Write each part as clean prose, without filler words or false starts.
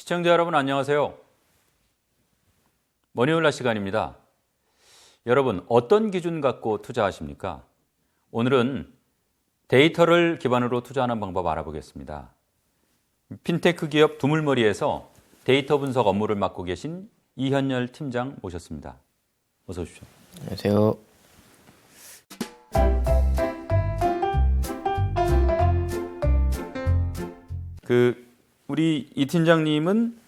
시청자 여러분 안녕하세요. 머니홀라 시간입니다. 여러분 어떤 기준 갖고 투자하십니까? 오늘은 데이터를 기반으로 투자하는 방법 알아보겠습니다. 핀테크 기업 두물머리에서 데이터 분석 업무를 맡고 계신 이현열 팀장 모셨습니다. 어서 오십시오. 안녕하세요. 우리 이 팀장님은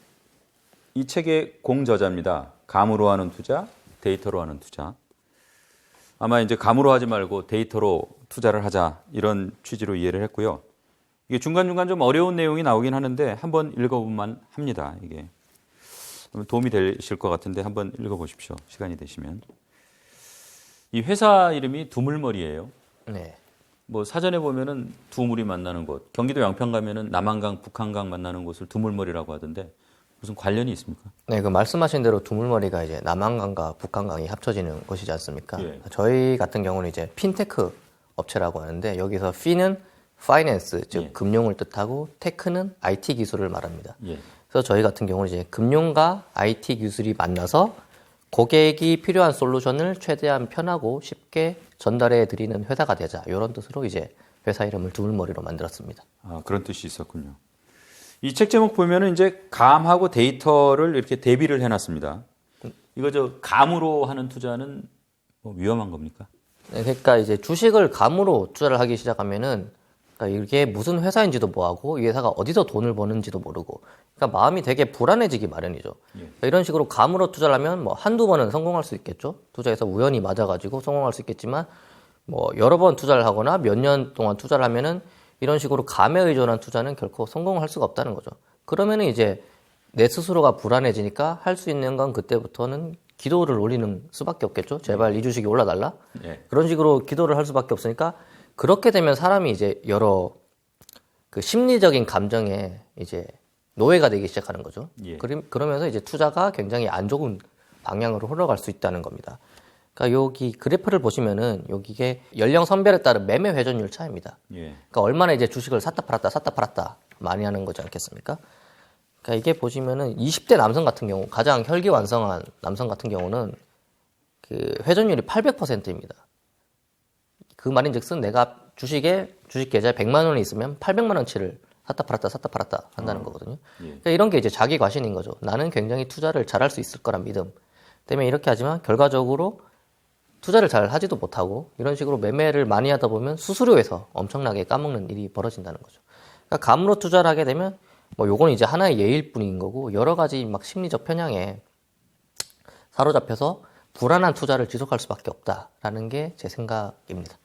이 책의 공저자입니다. 감으로 하는 투자, 데이터로 하는 투자. 아마 이제 감으로 하지 말고 데이터로 투자를 하자 이런 취지로 이해를 했고요. 이게 중간중간 좀 어려운 내용이 나오긴 하는데 한번 읽어보면 합니다. 이게 도움이 되실 것 같은데 한번 읽어보십시오. 시간이 되시면. 이 회사 이름이 두물머리예요. 네. 뭐 사전에 보면은 두 물이 만나는 곳, 경기도 양평 가면은 남한강, 북한강 만나는 곳을 두물머리라고 하던데 무슨 관련이 있습니까? 네, 그 말씀하신 대로 두물머리가 이제 남한강과 북한강이 합쳐지는 곳이지 않습니까? 예. 저희 같은 경우는 이제 핀테크 업체라고 하는데 여기서 피는 파이낸스, 즉 예. 금융을 뜻하고 테크는 IT 기술을 말합니다. 예. 그래서 저희 같은 경우는 이제 금융과 IT 기술이 만나서 고객이 필요한 솔루션을 최대한 편하고 쉽게 전달해 드리는 회사가 되자 이런 뜻으로 이제 회사 이름을 두물머리로 만들었습니다. 아, 그런 뜻이 있었군요. 이 책 제목 보면은 이제 감하고 데이터를 이렇게 대비를 해놨습니다. 이거 감으로 하는 투자는 뭐 위험한 겁니까? 네, 그러니까 이제 주식을 감으로 투자를 하기 시작하면은 그러니까 이게 무슨 회사인지도 뭐하고 이 회사가 어디서 돈을 버는지도 모르고 그러니까 마음이 되게 불안해지기 마련이죠. 그러니까 이런 식으로 감으로 투자를 하면 뭐 한두 번은 성공할 수 있겠죠. 투자에서 우연히 맞아가지고 성공할 수 있겠지만 뭐 여러 번 투자를 하거나 몇 년 동안 투자를 하면은 이런 식으로 감에 의존한 투자는 결코 성공할 수가 없다는 거죠. 그러면은 이제 내 스스로가 불안해지니까 할 수 있는 건 그때부터는 기도를 올리는 수밖에 없겠죠. 제발 이 주식이 올라달라. 그런 식으로 기도를 할 수밖에 없으니까 그렇게 되면 사람이 이제 여러 그 심리적인 감정에 이제 노예가 되기 시작하는 거죠. 예. 그러면서 이제 투자가 굉장히 안 좋은 방향으로 흘러갈 수 있다는 겁니다. 그러니까 여기 그래프를 보시면은 여기에 연령 선별에 따른 매매 회전율 차이입니다. 예. 그러니까 얼마나 이제 주식을 샀다 팔았다 많이 하는 거지 않겠습니까? 그러니까 이게 보시면은 20대 남성 같은 경우 가장 혈기왕성한 남성 같은 경우는 그 회전율이 800%입니다. 그 말인즉슨 내가 주식 계좌에 100만 원이 있으면 800만 원치를 샀다 팔았다 한다는 거거든요. 예. 그러니까 이런 게 이제 자기 과신인 거죠. 나는 굉장히 투자를 잘할 수 있을 거란 믿음 때문에 이렇게 하지만 결과적으로 투자를 잘 하지도 못하고 이런 식으로 매매를 많이 하다 보면 수수료에서 엄청나게 까먹는 일이 벌어진다는 거죠. 그러니까 감으로 투자를 하게 되면 뭐 요건 이제 하나의 예일 뿐인 거고 여러 가지 막 심리적 편향에 사로잡혀서 불안한 투자를 지속할 수밖에 없다라는 게 제 생각입니다.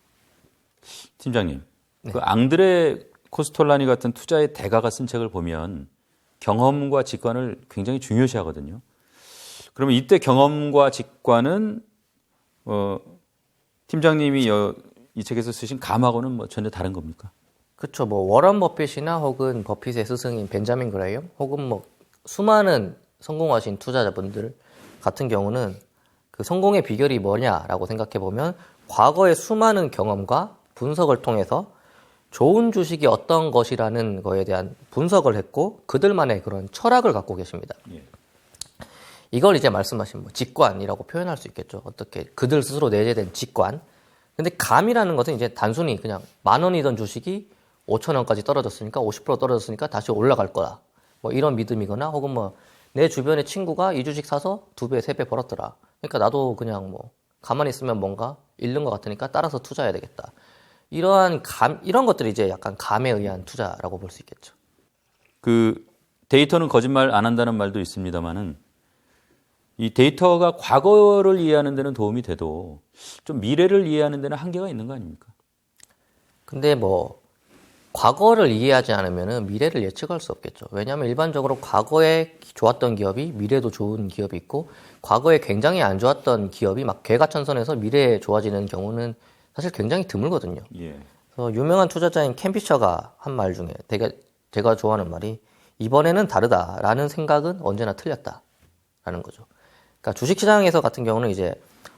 팀장님, 네. 그 앙드레 코스톨라니 같은 투자의 대가가 쓴 책을 보면 경험과 직관을 굉장히 중요시하거든요. 그러면 이때 경험과 직관은 팀장님이 이 책에서 쓰신 감하고는 뭐 전혀 다른 겁니까? 그렇죠. 뭐 워런 버핏이나 혹은 버핏의 스승인 벤자민 그레이엄 혹은 뭐 수많은 성공하신 투자자분들 같은 경우는 그 성공의 비결이 뭐냐라고 생각해 보면 과거의 수많은 경험과 분석을 통해서 좋은 주식이 어떤 것이라는 거에 대한 분석을 했고 그들만의 그런 철학을 갖고 계십니다. 예. 이걸 이제 말씀하신 뭐 직관이라고 표현할 수 있겠죠. 어떻게 그들 스스로 내재된 직관. 근데 감이라는 것은 이제 단순히 그냥 10,000원이던 주식이 5,000원까지 떨어졌으니까 50% 떨어졌으니까 다시 올라갈 거다. 뭐 이런 믿음이거나 혹은 뭐 내 주변의 친구가 이 주식 사서 2배, 3배 벌었더라. 그러니까 나도 그냥 뭐 가만히 있으면 뭔가 잃는 것 같으니까 따라서 투자해야 되겠다. 이런 것들이 이제 약간 감에 의한 투자라고 볼 수 있겠죠. 그 데이터는 거짓말 안 한다는 말도 있습니다만은 이 데이터가 과거를 이해하는 데는 도움이 돼도 좀 미래를 이해하는 데는 한계가 있는 거 아닙니까? 근데 뭐 과거를 이해하지 않으면 미래를 예측할 수 없겠죠. 왜냐하면 일반적으로 과거에 좋았던 기업이 미래도 좋은 기업이 있고 과거에 굉장히 안 좋았던 기업이 막 개가천선해서 미래에 좋아지는 경우는 사실 굉장히 드물거든요. 예. 그래서 유명한 투자자인 켄 피셔가 한 말 중에 되게 제가 좋아하는 말이 이번에는 다르다라는 생각은 언제나 틀렸다라는 거죠. 그러니까 주식시장에서 같은 경우는 이제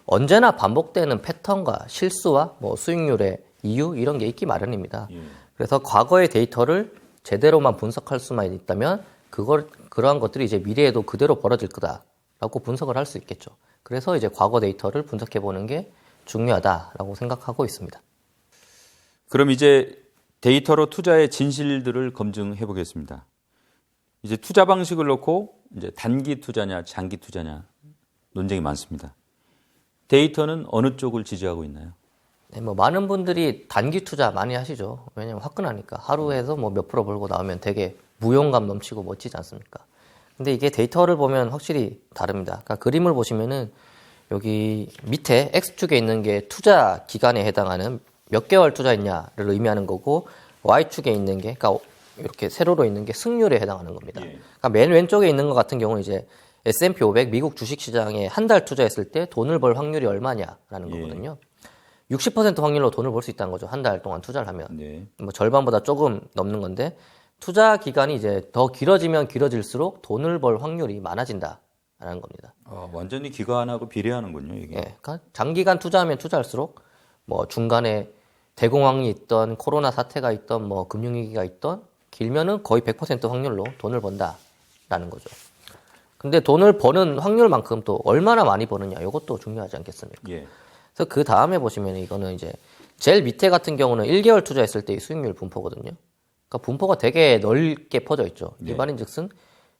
언제나 반복되는 패턴과 실수와 뭐 수익률의 이유 이런 게 있기 마련입니다. 예. 그래서 과거의 데이터를 제대로만 분석할 수만 있다면 그 그러한 것들이 이제 미래에도 그대로 벌어질 거다라고 분석을 할 수 있겠죠. 그래서 이제 과거 데이터를 분석해 보는 게 중요하다라고 생각하고 있습니다. 그럼 이제 데이터로 투자의 진실들을 검증해 보겠습니다. 이제 투자 방식을 놓고 이제 단기 투자냐 장기 투자냐 논쟁이 많습니다. 데이터는 어느 쪽을 지지하고 있나요? 네, 뭐 많은 분들이 단기 투자 많이 하시죠. 왜냐면 화끈하니까 하루에서 뭐 몇 프로 벌고 나오면 되게 무용감 넘치고 멋지지 않습니까? 근데 이게 데이터를 보면 확실히 다릅니다. 그러니까 그림을 보시면은 여기 밑에 X축에 있는 게 투자 기간에 해당하는 몇 개월 투자했냐를 의미하는 거고 Y축에 있는 게 그러니까 이렇게 세로로 있는 게 승률에 해당하는 겁니다. 그러니까 맨 왼쪽에 있는 것 같은 경우는 이제 S&P 500 미국 주식시장에 한 달 투자했을 때 돈을 벌 확률이 얼마냐라는 거거든요. 60% 확률로 돈을 벌 수 있다는 거죠. 한 달 동안 투자를 하면. 뭐 절반보다 조금 넘는 건데 투자 기간이 이제 더 길어지면 길어질수록 돈을 벌 확률이 많아진다라는 겁니다. 완전히 기간하고 비례하는군요, 이게. 네, 그러니까 장기간 투자하면 투자할수록 뭐 중간에 대공황이 있던 코로나 사태가 있던 뭐 금융위기가 있던 길면은 거의 100% 확률로 돈을 번다라는 거죠. 근데 돈을 버는 확률만큼 또 얼마나 많이 버느냐 이것도 중요하지 않겠습니까? 그래서 그 다음에 보시면 이거는 이제 제일 밑에 같은 경우는 1개월 투자했을 때의 수익률 분포거든요. 그러니까 분포가 되게 넓게 퍼져 있죠. 이 말인즉슨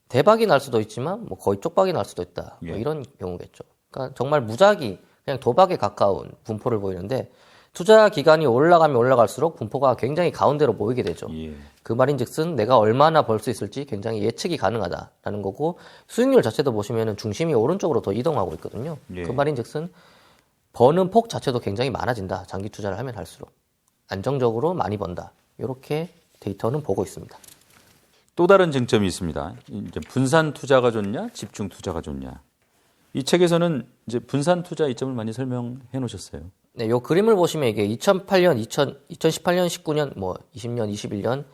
대박이 날 수도 있지만 뭐 거의 쪽박이 날 수도 있다. 뭐 이런 경우겠죠. 그러니까 정말 무작위 그냥 도박에 가까운 분포를 보이는데 투자 기간이 올라가면 올라갈수록 분포가 굉장히 가운데로 모이게 되죠. 그 말인즉슨 내가 얼마나 벌 수 있을지 굉장히 예측이 가능하다라는 거고 수익률 자체도 보시면은 중심이 오른쪽으로 더 이동하고 있거든요. 그 말인즉슨 버는 폭 자체도 굉장히 많아진다. 장기 투자를 하면 할수록 안정적으로 많이 번다. 이렇게 데이터는 보고 있습니다. 또 다른 쟁점이 있습니다. 이제 분산 투자가 좋냐, 집중 투자가 좋냐. 이 책에서는 이제 분산 투자 이점을 많이 설명해 놓으셨어요. 네, 요 그림을 보시면 이게 2008년, 2018년, 19년, 뭐 20년, 21년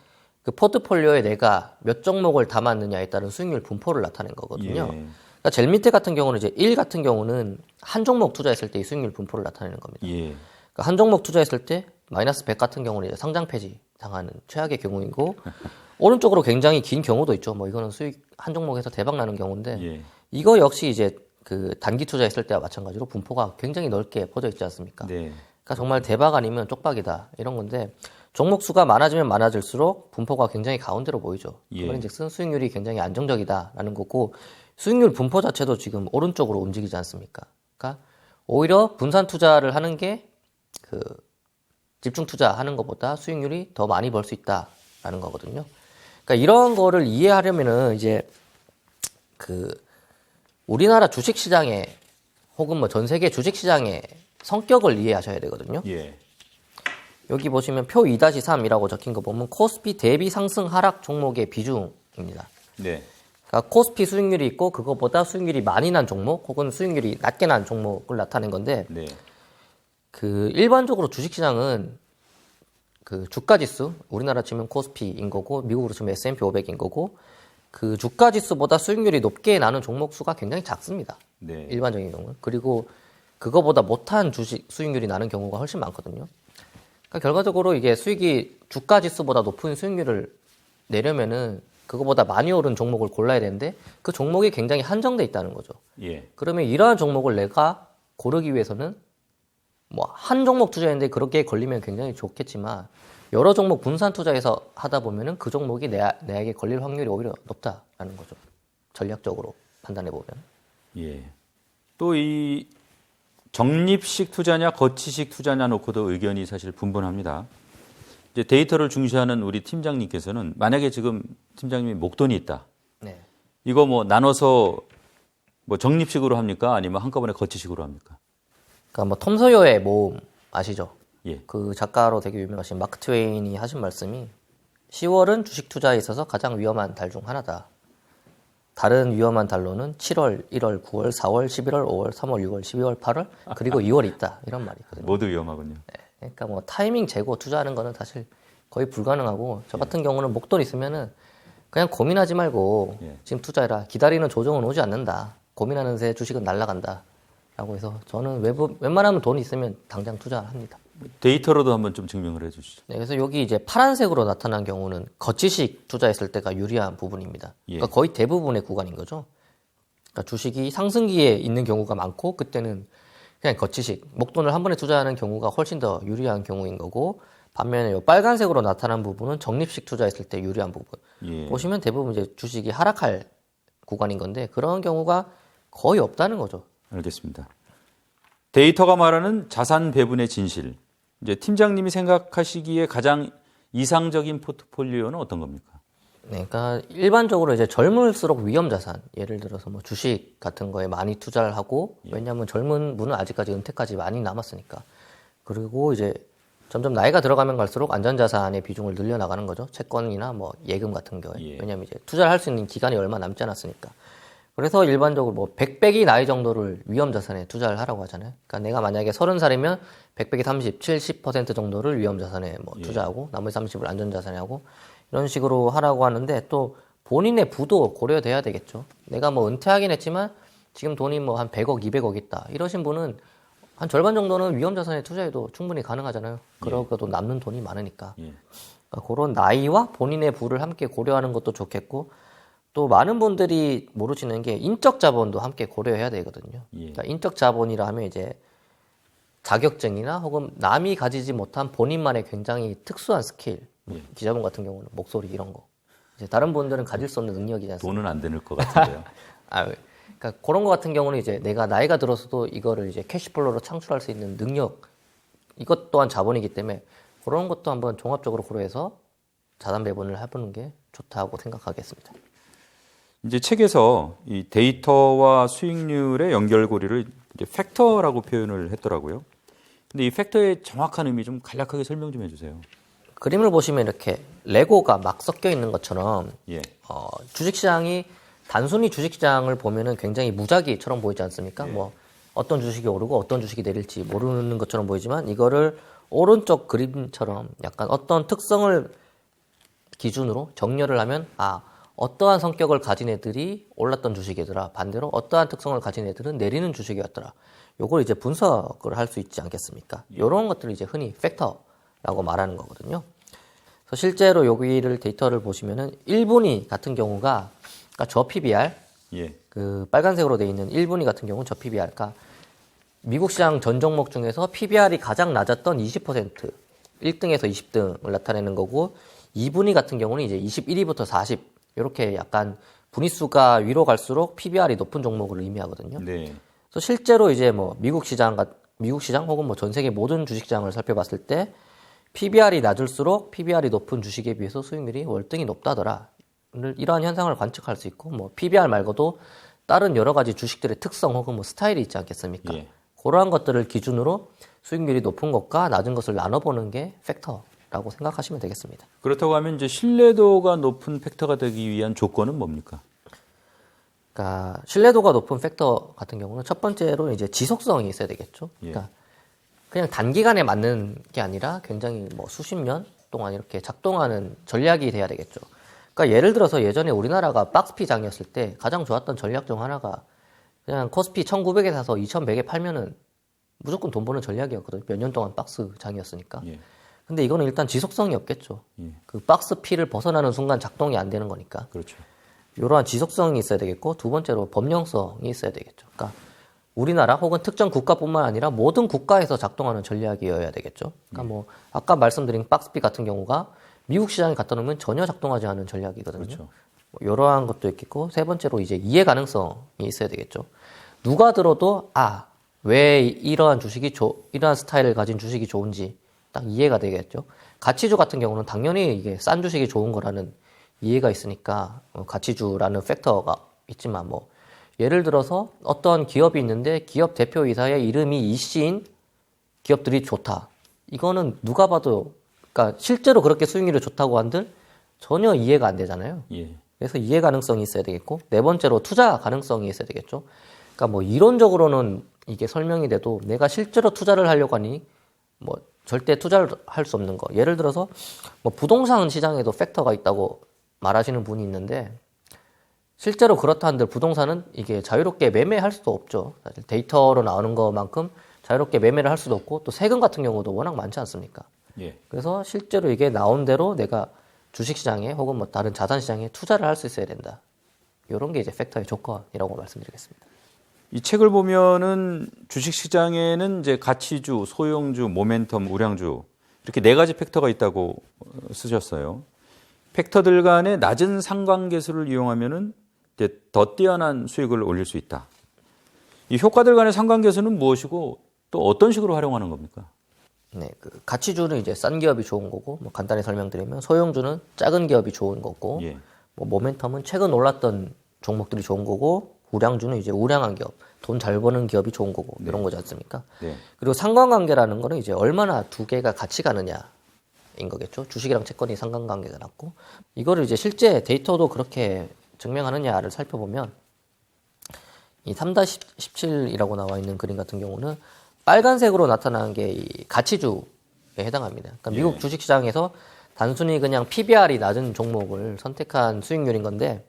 그 포트폴리오에 내가 몇 종목을 담았느냐에 따른 수익률 분포를 나타낸 거거든요. 그러니까 제일 밑에 같은 경우는 이제 1 같은 경우는 한 종목 투자했을 때의 수익률 분포를 나타내는 겁니다. 그러니까 한 종목 투자했을 때 마이너스 100 같은 경우는 이제 상장 폐지 당하는 최악의 경우이고 오른쪽으로 굉장히 긴 경우도 있죠. 뭐 이거는 수익 한 종목에서 대박 나는 경우인데 이거 역시 이제 그 단기 투자했을 때와 마찬가지로 분포가 굉장히 넓게 퍼져 있지 않습니까? 그러니까 정말 대박 아니면 쪽박이다 이런 건데 종목 수가 많아지면 많아질수록 분포가 굉장히 가운데로 보이죠. 그런즉슨 수익률이 굉장히 안정적이다라는 거고 수익률 분포 자체도 지금 오른쪽으로 움직이지 않습니까? 그러니까 오히려 분산 투자를 하는 게 그 집중 투자하는 것보다 수익률이 더 많이 벌 수 있다라는 거거든요. 그러니까 이런 거를 이해하려면은 이제 그 우리나라 주식 시장에 혹은 뭐 전 세계 주식 시장의 성격을 이해하셔야 되거든요. 여기 보시면 표 2-3이라고 적힌 거 보면 코스피 대비 상승 하락 종목의 비중입니다. 그러니까 코스피 수익률이 있고 그거보다 수익률이 많이 난 종목 혹은 수익률이 낮게 난 종목을 나타낸 건데 그 일반적으로 주식 시장은 그 주가 지수 우리나라 치면 코스피인 거고 미국으로 치면 S&P 500인 거고 그 주가 지수보다 수익률이 높게 나는 종목 수가 굉장히 작습니다. 일반적인 경우는. 그리고 그거보다 못한 주식 수익률이 나는 경우가 훨씬 많거든요. 그러니까 결과적으로 이게 수익이 주가 지수보다 높은 수익률을 내려면은 그거보다 많이 오른 종목을 골라야 되는데 그 종목이 굉장히 한정돼 있다는 거죠. 그러면 이러한 종목을 내가 고르기 위해서는 뭐 한 종목 투자했는데 그렇게 걸리면 굉장히 좋겠지만 여러 종목 분산 투자해서 하다 보면은 그 종목이 내에게 걸릴 확률이 오히려 높다라는 거죠. 전략적으로 판단해 보면. 또 이 적립식 투자냐 거치식 투자냐 놓고도 의견이 사실 분분합니다. 이제 데이터를 중시하는 우리 팀장님께서는 만약에 지금 팀장님이 목돈이 있다. 이거 뭐 나눠서 뭐 적립식으로 합니까? 아니면 한꺼번에 거치식으로 합니까? 그러니까 뭐 톰 소여의 모험 아시죠? 예. 그 작가로 되게 유명하신 마크 트웨인이 하신 말씀이 10월은 주식 투자에 있어서 가장 위험한 달 중 하나다. 다른 위험한 달로는 7월, 1월, 9월, 4월, 11월, 5월, 3월, 6월, 12월, 8월 그리고 2월이 있다. 이런 말이 있거든요. 모두 위험하군요. 네. 그러니까 뭐 타이밍 재고 투자하는 거는 사실 거의 불가능하고 저 같은 경우는 목돈 있으면은 그냥 고민하지 말고 지금 투자해라. 기다리는 조정은 오지 않는다. 고민하는 새 주식은 날아간다. 라고 해서 저는 웬만하면 돈 있으면 당장 투자합니다. 데이터로도 한번 좀 증명을 해주시죠. 네, 그래서 여기 이제 파란색으로 나타난 경우는 거치식 투자했을 때가 유리한 부분입니다. 예. 그러니까 거의 대부분의 구간인 거죠. 그러니까 주식이 상승기에 있는 경우가 많고 그때는 그냥 거치식, 목돈을 한 번에 투자하는 경우가 훨씬 더 유리한 경우인 거고 반면에 이 빨간색으로 나타난 부분은 적립식 투자했을 때 유리한 부분. 예. 보시면 대부분 이제 주식이 하락할 구간인 건데 그런 경우가 거의 없다는 거죠. 알겠습니다. 데이터가 말하는 자산 배분의 진실. 이제 팀장님이 생각하시기에 가장 이상적인 포트폴리오는 어떤 겁니까? 네, 그러니까 일반적으로 이제 젊을수록 위험 자산, 예를 들어서 뭐 주식 같은 거에 많이 투자를 하고 왜냐하면 젊은 분은 아직까지 은퇴까지 많이 남았으니까. 그리고 이제 점점 나이가 들어가면 갈수록 안전자산의 비중을 늘려나가는 거죠. 채권이나 뭐 예금 같은 경우에. 예. 왜냐하면 이제 투자를 할 수 있는 기간이 얼마 남지 않았으니까. 그래서 일반적으로 뭐 100배기 나이 정도를 위험자산에 투자를 하라고 하잖아요. 그러니까 내가 만약에 30살이면 100배기 30, 70% 정도를 위험자산에 뭐 투자하고 나머지 30을 안전자산에 하고 이런 식으로 하라고 하는데 또 본인의 부도 고려돼야 되겠죠. 내가 뭐 은퇴하긴 했지만 지금 돈이 뭐 한 100억, 200억 있다. 이러신 분은 한 절반 정도는 위험자산에 투자해도 충분히 가능하잖아요. 그러고도 남는 돈이 많으니까. 그러니까 그런 나이와 본인의 부를 함께 고려하는 것도 좋겠고 또 많은 분들이 모르시는 게 인적 자본도 함께 고려해야 되거든요. 그러니까 인적 자본이라 하면 이제 자격증이나 혹은 남이 가지지 못한 본인만의 굉장히 특수한 스킬, 기자분 같은 경우는 목소리 이런 거. 이제 다른 분들은 가질 수 없는 능력이지 않습니까? 돈은 안 되는 것 같은데요. 그러니까 그런 거 같은 경우는 이제 내가 나이가 들어서도 이거를 이제 캐시플로우로 창출할 수 있는 능력, 이것 또한 자본이기 때문에 그런 것도 한번 종합적으로 고려해서 자산 배분을 해보는 게 좋다고 생각하겠습니다. 이제 책에서 이 데이터와 수익률의 연결고리를 이제 팩터라고 표현을 했더라고요. 근데 이 팩터의 정확한 의미 좀 간략하게 설명 좀 해주세요. 그림을 보시면 이렇게 레고가 막 섞여 있는 것처럼 예. 주식시장이 단순히 주식시장을 보면은 굉장히 무작위처럼 보이지 않습니까? 뭐 어떤 주식이 오르고 어떤 주식이 내릴지 모르는 것처럼 보이지만 이거를 오른쪽 그림처럼 약간 어떤 특성을 기준으로 정렬을 하면 어떠한 성격을 가진 애들이 올랐던 주식이더라. 반대로 어떠한 특성을 가진 애들은 내리는 주식이었더라. 요걸 이제 분석을 할 수 있지 않겠습니까? 요런 것들을 이제 흔히 팩터라고 말하는 거거든요. 그래서 실제로 여기를 데이터를 보시면은 1분위 같은 경우가 그러니까 저 PBR 그 빨간색으로 되어 있는 1분위 같은 경우는 저 PBR 그러니까 미국 시장 전 종목 중에서 PBR이 가장 낮았던 20% 1등에서 20등을 나타내는 거고 2분위 같은 경우는 이제 21위부터 40 이렇게 약간 분위수가 위로 갈수록 PBR이 높은 종목을 의미하거든요. 네. 그래서 실제로 이제 뭐 미국 시장 혹은 뭐 전 세계 모든 주식시장을 살펴봤을 때 PBR이 낮을수록 PBR이 높은 주식에 비해서 수익률이 월등히 높다더라. 이러한 현상을 관측할 수 있고 뭐 PBR 말고도 다른 여러 가지 주식들의 특성 혹은 뭐 스타일이 있지 않겠습니까? 그러한 것들을 기준으로 수익률이 높은 것과 낮은 것을 나눠보는 게 팩터라고 생각하시면 되겠습니다. 그렇다고 하면 이제 신뢰도가 높은 팩터가 되기 위한 조건은 뭡니까? 그러니까 신뢰도가 높은 팩터 같은 경우는 첫 번째로 이제 지속성이 있어야 되겠죠. 그러니까 그냥 단기간에 맞는 게 아니라 굉장히 뭐 수십 년 동안 이렇게 작동하는 전략이 돼야 되겠죠. 그러니까 예를 들어서 예전에 우리나라가 박스피 장이었을 때 가장 좋았던 전략 중 하나가 그냥 코스피 1900에 사서 2100에 팔면은 무조건 돈 버는 전략이었거든요. 몇 년 동안 박스 장이었으니까. 근데 이거는 일단 지속성이 없겠죠. 그 박스 피를 벗어나는 순간 작동이 안 되는 거니까. 그렇죠. 이러한 지속성이 있어야 되겠고 두 번째로 법령성이 있어야 되겠죠. 그러니까 우리나라 혹은 특정 국가뿐만 아니라 모든 국가에서 작동하는 전략이어야 되겠죠. 그러니까 뭐 아까 말씀드린 박스피 같은 경우가 미국 시장에 갖다 놓으면 전혀 작동하지 않은 전략이거든요. 그렇죠. 뭐 이러한 것도 있겠고 세 번째로 이제 이해 가능성이 있어야 되겠죠. 누가 들어도 왜 이러한 이러한 스타일을 가진 주식이 좋은지 딱 이해가 되겠죠. 가치주 같은 경우는 당연히 이게 싼 주식이 좋은 거라는 이해가 있으니까 가치주라는 팩터가 있지만 뭐 예를 들어서 어떤 기업이 있는데 기업 대표이사의 이름이 이씨인 기업들이 좋다. 이거는 누가 봐도 그러니까 실제로 그렇게 수익률이 좋다고 한들 전혀 이해가 안 되잖아요. 그래서 이해 가능성이 있어야 되겠고 네 번째로 투자 가능성이 있어야 되겠죠. 그러니까 뭐 이론적으로는 이게 설명이 돼도 내가 실제로 투자를 하려고 하니 뭐 절대 투자를 할 수 없는 거. 예를 들어서 뭐 부동산 시장에도 팩터가 있다고 말하시는 분이 있는데 실제로 그렇다 한들 부동산은 이게 자유롭게 매매할 수도 없죠. 사실 데이터로 나오는 것만큼 자유롭게 매매를 할 수도 없고 또 세금 같은 경우도 워낙 많지 않습니까? 예. 그래서 실제로 이게 나온 대로 내가 주식시장에 혹은 뭐 다른 자산시장에 투자를 할 수 있어야 된다. 이런 게 이제 팩터의 조건이라고 말씀드리겠습니다. 이 책을 보면은 주식시장에는 이제 가치주, 소형주, 모멘텀, 우량주 이렇게 네 가지 팩터가 있다고 쓰셨어요. 팩터들 간의 낮은 상관계수를 이용하면은 이제 더 뛰어난 수익을 올릴 수 있다. 이 효과들 간의 상관계수는 무엇이고 또 어떤 식으로 활용하는 겁니까? 네, 가치주는 이제 싼 기업이 좋은 거고, 뭐 간단히 설명드리면 소형주는 작은 기업이 좋은 거고, 예. 뭐 모멘텀은 최근 올랐던 종목들이 좋은 거고, 우량주는 이제 우량한 기업, 돈 잘 버는 기업이 좋은 거고, 이런 거지 않습니까? 네. 그리고 상관관계라는 거는 이제 얼마나 두 개가 같이 가느냐인 거겠죠. 주식이랑 채권이 상관관계가 낮고, 이거를 이제 실제 데이터도 그렇게 증명하느냐를 살펴보면, 이 3-17이라고 나와 있는 그림 같은 경우는 빨간색으로 나타나는 게 이 가치주에 해당합니다. 그러니까 미국 주식시장에서 단순히 그냥 PBR이 낮은 종목을 선택한 수익률인 건데,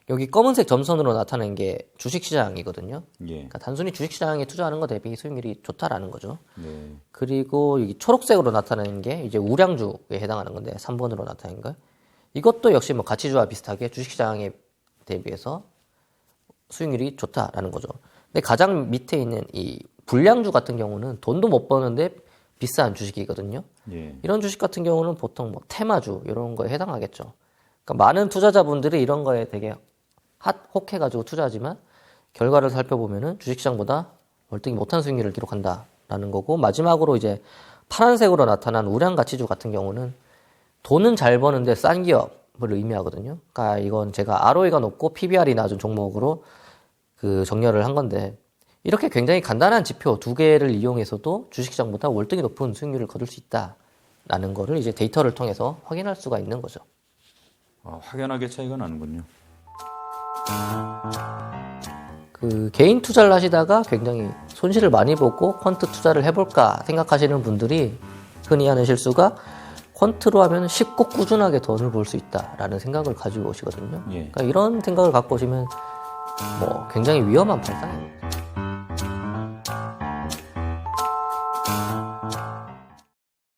여기 검은색 점선으로 나타낸 게 주식시장이거든요. 예. 그러니까 단순히 주식시장에 투자하는 것 대비 수익률이 좋다라는 거죠. 네. 그리고 여기 초록색으로 나타내는 게 이제 우량주에 해당하는 건데 3번으로 나타낸 거. 이것도 역시 뭐 가치주와 비슷하게 주식시장에 대비해서 수익률이 좋다라는 거죠. 근데 가장 밑에 있는 이 불량주 같은 경우는 돈도 못 버는데 비싼 주식이거든요. 예. 이런 주식 같은 경우는 보통 뭐 테마주 이런 거에 해당하겠죠. 그러니까 많은 투자자분들이 이런 거에 되게 혹해가지고 투자하지만 결과를 살펴보면은 주식시장보다 월등히 못한 수익률을 기록한다라는 거고, 마지막으로 이제 파란색으로 나타난 우량가치주 같은 경우는 돈은 잘 버는데 싼 기업을 의미하거든요. 그러니까 이건 제가 ROE가 높고 PBR이 낮은 종목으로 그 정렬을 한 건데, 이렇게 굉장히 간단한 지표 두 개를 이용해서도 주식시장보다 월등히 높은 수익률을 거둘 수 있다라는 거를 이제 데이터를 통해서 확인할 수가 있는 거죠. 확연하게 차이가 나는군요. 그 개인 투자를 하시다가 굉장히 손실을 많이 보고 퀀트 투자를 해볼까 생각하시는 분들이 흔히 하는 실수가 퀀트로 하면 쉽고 꾸준하게 돈을 벌 수 있다라는 생각을 가지고 오시거든요. 예. 그러니까 이런 생각을 갖고 오시면 뭐 굉장히 위험한 발상입니다.